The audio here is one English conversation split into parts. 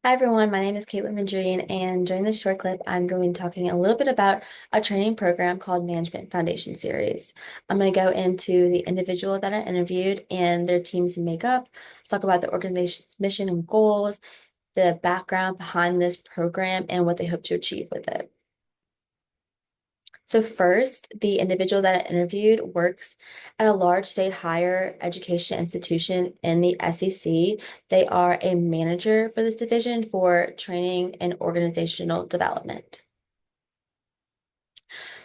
Hi everyone, my name is Caitlin Madrian, and during this short clip, I'm going to be talking a little bit about a training program called Management Foundation Series. I'm going to go into the individual that I interviewed and their team's makeup, talk about the organization's mission and goals, the background behind this program, and what they hope to achieve with it. So first, the individual that I interviewed works at a large state higher education institution in the SEC. They are a manager for this division for training and organizational development.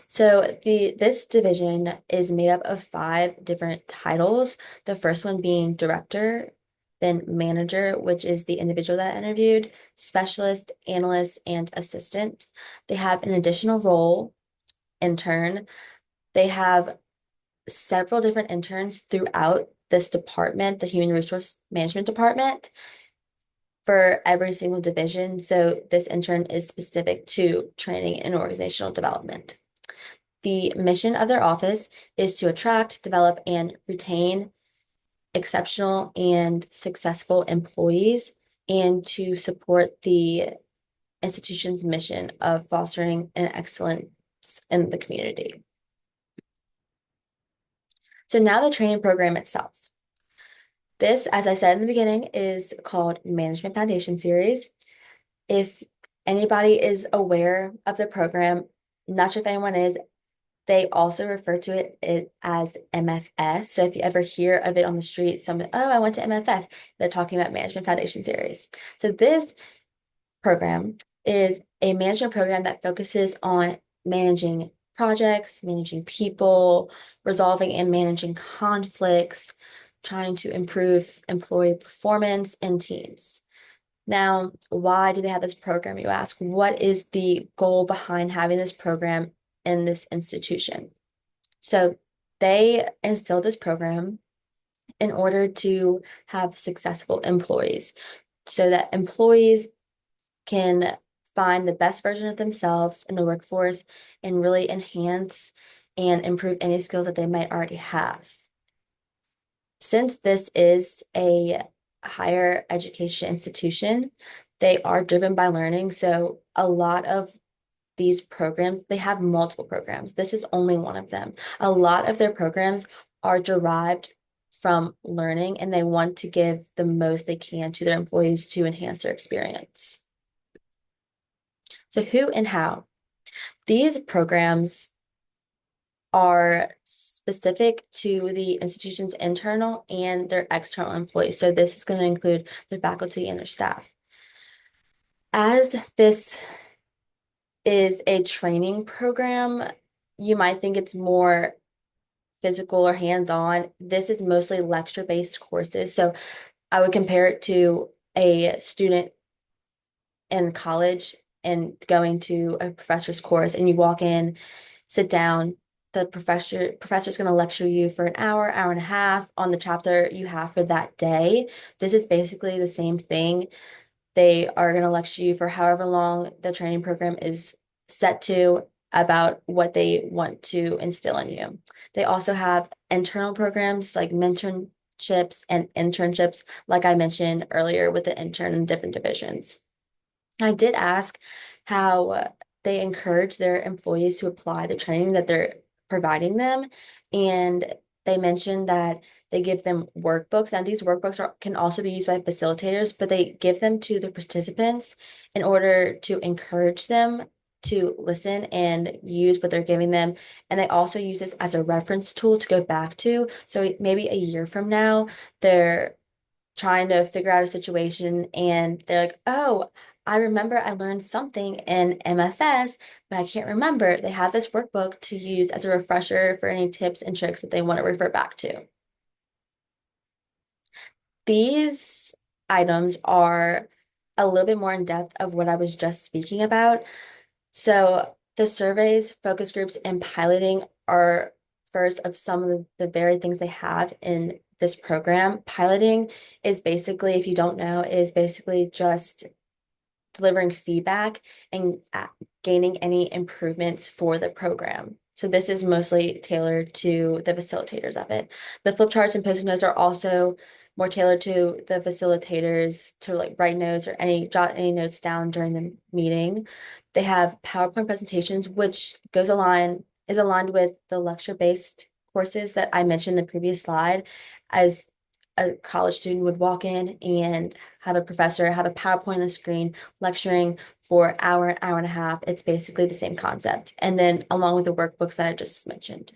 So this division is made up of five different titles. The first one being director, then manager, which is the individual that I interviewed, specialist, analyst, and assistant. They have an additional role, intern. They have several different interns throughout this department, the Human Resource Management Department, for every single division. So this intern is specific to training and organizational development. The mission of their office is to attract, develop, and retain exceptional and successful employees and to support the institution's mission of fostering an excellence in the community. So now the training program itself. This, as I said in the beginning, is called Management Foundation Series. If anybody is aware of the program, not sure if anyone is, they also refer to it as MFS. So if you ever hear of it on the street, someone, oh, I went to MFS, they're talking about Management Foundation Series. So this program is a management program that focuses on managing projects, managing people, resolving and managing conflicts, trying to improve employee performance and teams. Now, why do they have this program, you ask? What is the goal behind having this program in this institution? So they instilled this program in order to have successful employees so that employees can find the best version of themselves in the workforce and really enhance and improve any skills that they might already have. Since this is a higher education institution, they are driven by learning. So a lot of these programs, they have multiple programs. This is only one of them. A lot of their programs are derived from learning and they want to give the most they can to their employees to enhance their experience. So who and how? These programs are specific to the institution's internal and their external employees. So this is going to include their faculty and their staff. As this is a training program, you might think it's more physical or hands-on. This is mostly lecture-based courses. So I would compare it to a student in college and going to a professor's course and you walk in, sit down, the professor's going to lecture you for an hour, hour and a half on the chapter you have for that day. This is basically the same thing. They are going to lecture you for however long the training program is set to about what they want to instill in you. They also have internal programs like mentorships and internships, like I mentioned earlier with the intern in different divisions. I did ask how they encourage their employees to apply the training that they're providing them. And they mentioned that they give them workbooks. Now, these workbooks can also be used by facilitators, but they give them to the participants in order to encourage them to listen and use what they're giving them. And they also use this as a reference tool to go back to. So maybe a year from now, they're trying to figure out a situation and they're like, oh, I remember I learned something in MFS, but I can't remember. They have this workbook to use as a refresher for any tips and tricks that they want to refer back to. These items are a little bit more in depth of what I was just speaking about. So the surveys, focus groups, and piloting are first of some of the very things they have in this program. Piloting is basically, if you don't know, is basically just delivering feedback and gaining any improvements for the program. So this is mostly tailored to the facilitators of it. The flip charts and post-it notes are also more tailored to the facilitators to like write notes or jot any notes down during the meeting. They have PowerPoint presentations, which is aligned with the lecture-based courses that I mentioned in the previous slide, as a college student would walk in and have a professor have a PowerPoint on the screen lecturing for an hour and a half. It's basically the same concept. And then along with the workbooks that I just mentioned.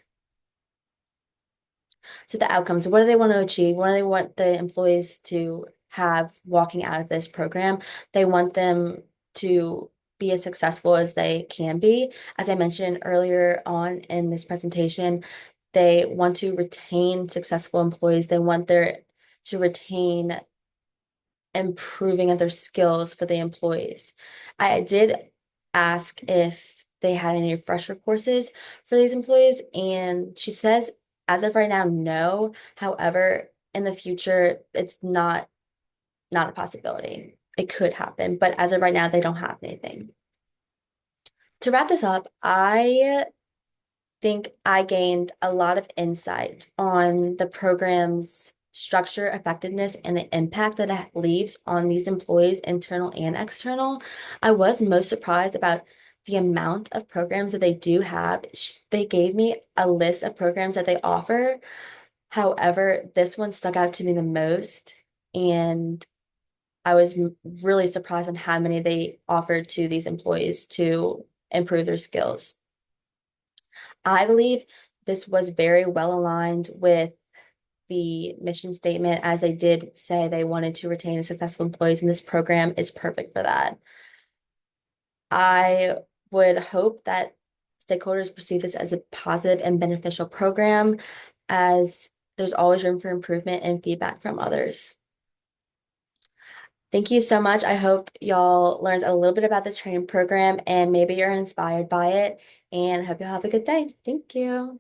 So the outcomes, what do they want to achieve? What do they want the employees to have walking out of this program? They want them to be as successful as they can be. As I mentioned earlier on in this presentation, they want to retain successful employees. They want to retain improving of their skills for the employees. I did ask if they had any refresher courses for these employees, and she says, as of right now, no. However, in the future, it's not a possibility. It could happen, but as of right now, they don't have anything. To wrap this up, I think I gained a lot of insight on the program's structure, effectiveness, and the impact that it leaves on these employees, internal and external. I was most surprised about the amount of programs that they do have. They gave me a list of programs that they offer. However, this one stuck out to me the most, and I was really surprised on how many they offered to these employees to improve their skills. I believe this was very well aligned with the mission statement, as they did say they wanted to retain successful employees, and this program is perfect for that. I would hope that stakeholders perceive this as a positive and beneficial program, as there's always room for improvement and feedback from others. Thank you so much. I hope y'all learned a little bit about this training program and maybe you're inspired by it, and hope you'll have a good day. Thank you.